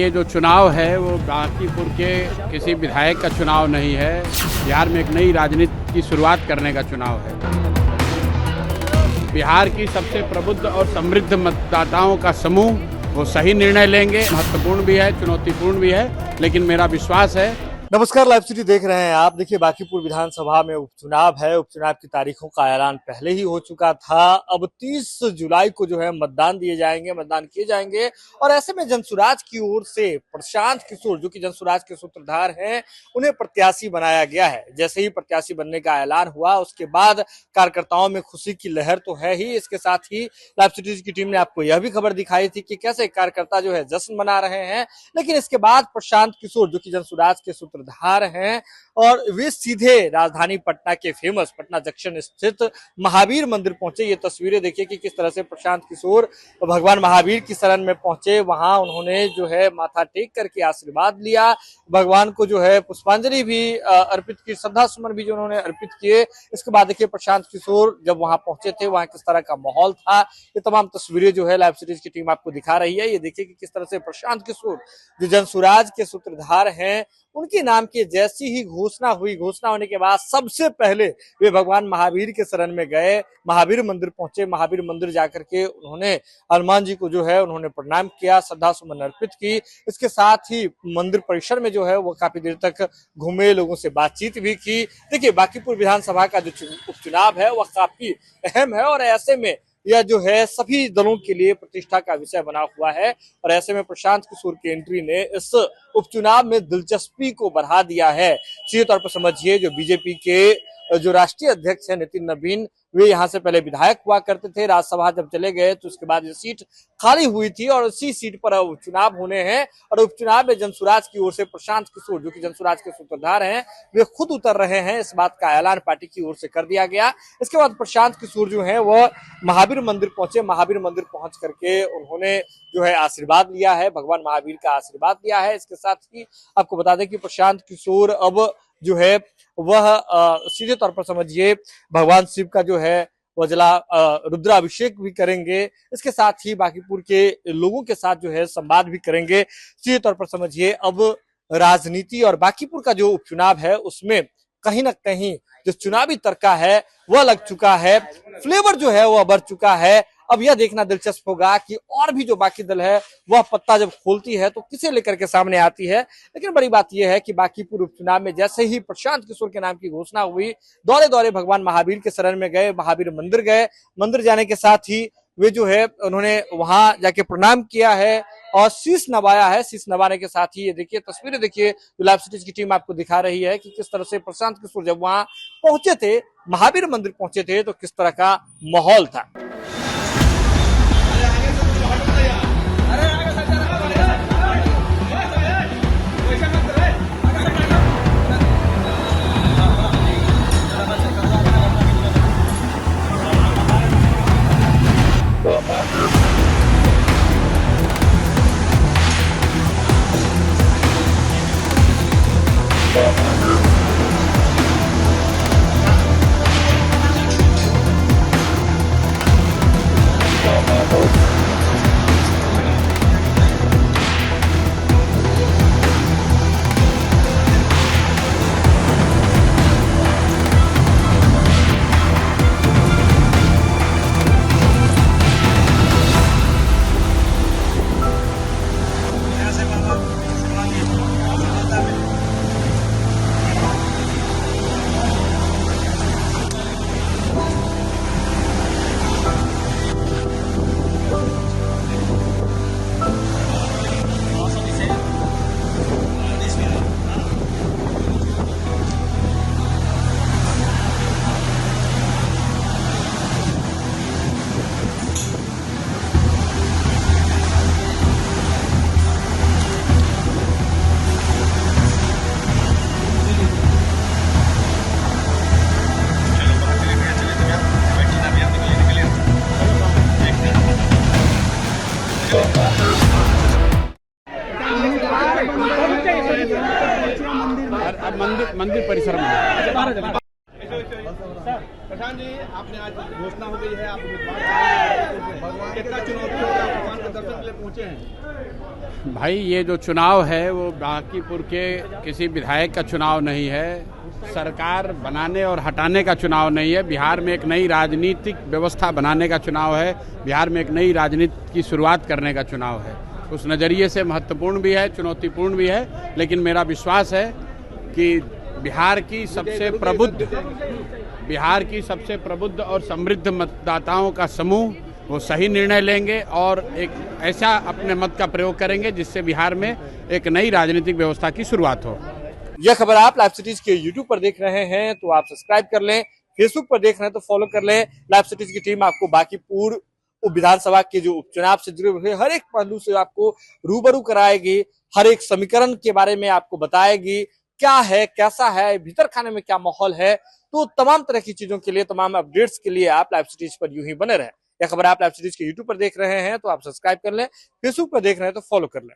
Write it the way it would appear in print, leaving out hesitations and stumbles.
ये जो चुनाव है वो बांकीपुर के किसी विधायक का चुनाव नहीं है, बिहार में एक नई राजनीति की शुरुआत करने का चुनाव है। बिहार की सबसे प्रबुद्ध और समृद्ध मतदाताओं का समूह वो सही निर्णय लेंगे। महत्वपूर्ण भी है, चुनौतीपूर्ण भी है, लेकिन मेरा विश्वास है। नमस्कार, लाइव सिटी देख रहे हैं आप। देखिए, बांकीपुर विधानसभा में उपचुनाव है। उपचुनाव की तारीखों का ऐलान पहले ही हो चुका था। अब 30 जुलाई को जो है मतदान किए जाएंगे और ऐसे में जनसुराज की ओर से प्रशांत किशोर, जो कि जनसुराज के सूत्रधार हैं, उन्हें प्रत्याशी बनाया गया है। जैसे ही प्रत्याशी बनने का ऐलान हुआ उसके बाद कार्यकर्ताओं में खुशी की लहर तो है ही, इसके साथ ही लाइव सिटी की टीम ने आपको यह भी खबर दिखाई थी कि कैसे कार्यकर्ता जो है जश्न मना रहे हैं। लेकिन इसके बाद प्रशांत किशोर, जो कि जनसुराज के धार हैं, और वे सीधे राजधानी पटना के फेमस पटना जंक्शन स्थित महावीर मंदिर पहुंचे। ये तस्वीरें देखिए कि किस तरह से प्रशांत किशोर भगवान महावीर की शरण में पहुंचे। वहां उन्होंने जो है माथा टेक करके आशीर्वाद लिया, भगवान को जो है पुष्पांजलि भी अर्पित की, श्रद्धा सुमन भी जो उन्होंने अर्पित किए। इसके बाद देखिए प्रशांत किशोर जब वहां पहुंचे थे, वहां किस तरह का माहौल था, ये तमाम तस्वीरें जो है लाइव सीरीज की टीम आपको दिखा रही है। ये देखिए कि किस तरह से प्रशांत किशोर, जो जनसुराज के सूत्रधार हैं, उनके नाम की जैसी ही घोषणा हुई, घोषणा होने के बाद सबसे पहले वे भगवान महावीर के शरण में गए, महावीर मंदिर पहुंचे। महावीर मंदिर जाकर के उन्होंने हनुमान जी को जो है उन्होंने प्रणाम किया, श्रद्धा सुमन अर्पित की। इसके साथ ही मंदिर परिसर में जो है वो काफी देर तक घूमे, लोगों से बातचीत भी की। देखिए, बांकीपुर विधानसभा का जो उपचुनाव है वह काफी अहम है और ऐसे में यह जो है सभी दलों के लिए प्रतिष्ठा का विषय बना हुआ है। और ऐसे में प्रशांत किशोर की एंट्री ने इस उपचुनाव में दिलचस्पी को बढ़ा दिया है। सीधे तौर पर समझिए, जो बीजेपी के जो राष्ट्रीय अध्यक्ष है नितिन नवीन, वे यहाँ से पहले विधायक हुआ करते थे। राज्यसभा जब चले गए तो उसके बाद ये सीट खाली हुई थी और उसी सीट पर उपचुनाव होने हैं। और उपचुनाव में जनसुराज की ओर से प्रशांत किशोर, जो कि जनसुराज के सूत्रधार हैं, वे खुद उतर रहे हैं। इस बात का ऐलान पार्टी की ओर से कर दिया गया। इसके बाद प्रशांत किशोर जो है वह महावीर मंदिर पहुंचे। महावीर मंदिर पहुंच करके उन्होंने जो है आशीर्वाद लिया है, भगवान महावीर का आशीर्वाद लिया है। इसके साथ ही आपको बता दें कि प्रशांत किशोर अब जो है वह सीधे तौर पर समझिए भगवान शिव का जो है वजला रुद्राभिषेक भी करेंगे। इसके साथ ही बांकीपुर के लोगों के साथ जो है संवाद भी करेंगे। सीधे तौर पर समझिए अब राजनीति और बांकीपुर का जो उपचुनाव है उसमें कहीं ना कहीं जो चुनावी तड़का है वह लग चुका है, फ्लेवर जो है वह बढ़ चुका है। अब यह देखना दिलचस्प होगा कि और भी जो बाकी दल है वह पत्ता जब खोलती है तो किसे लेकर के सामने आती है। लेकिन बड़ी बात यह है कि बांकीपुर उपचुनाव में जैसे ही प्रशांत किशोर के नाम की घोषणा हुई, दौरे दौरे भगवान महावीर के शरण में गए, महावीर मंदिर गए। मंदिर जाने के साथ ही वे जो है उन्होंने वहां जाके प्रणाम किया है और शीश नवाया है। शीश नवाने के साथ ही ये देखिए तस्वीरें, देखिए लाइव सिटीज की टीम आपको दिखा रही है कि किस तरह से प्रशांत किशोर जब वहां पहुंचे थे, महावीर मंदिर पहुंचे थे, तो किस तरह का माहौल था। मंदिर परिसर में। प्रशांत जी, आपने आज घोषणा हो गई है, आप उम्मीदवार कितना चुनौती होगा भगवान का दर्शन के लिए पहुंचे हैं? भाई ये जो चुनाव है वो बांकीपुर के किसी विधायक का चुनाव नहीं है, सरकार बनाने और हटाने का चुनाव नहीं है। बिहार में एक नई राजनीतिक व्यवस्था बनाने का चुनाव है, बिहार में एक नई राजनीति की शुरुआत करने का चुनाव है। उस नज़रिए से महत्वपूर्ण भी है, चुनौतीपूर्ण भी है, लेकिन मेरा विश्वास है कि बिहार की सबसे प्रबुद्ध और समृद्ध मतदाताओं का समूह वो सही निर्णय लेंगे और एक ऐसा अपने मत का प्रयोग करेंगे जिससे बिहार में एक नई राजनीतिक व्यवस्था की शुरुआत हो। यह खबर आप लाइव सिटीज के यूट्यूब पर देख रहे हैं तो आप सब्सक्राइब कर लें, फेसबुक पर देख रहे हैं तो फॉलो कर लें। लाइव सिटीज की टीम आपको बांकीपुर उप विधानसभा के जो उपचुनाव से जुड़े हुए हर एक पहलू से आपको रूबरू कराएगी, हर एक समीकरण के बारे में आपको बताएगी, क्या है, कैसा है, भीतर खाने में क्या माहौल है। तो तमाम तरह की चीजों के लिए, तमाम अपडेट्स के लिए आप लाइव सिटीज पर यूं ही बने रहें। यह खबर आप लाइव सिटीज के यूट्यूब पर देख रहे हैं तो आप सब्सक्राइब कर लें, फेसबुक पर देख रहे हैं तो फॉलो कर लें।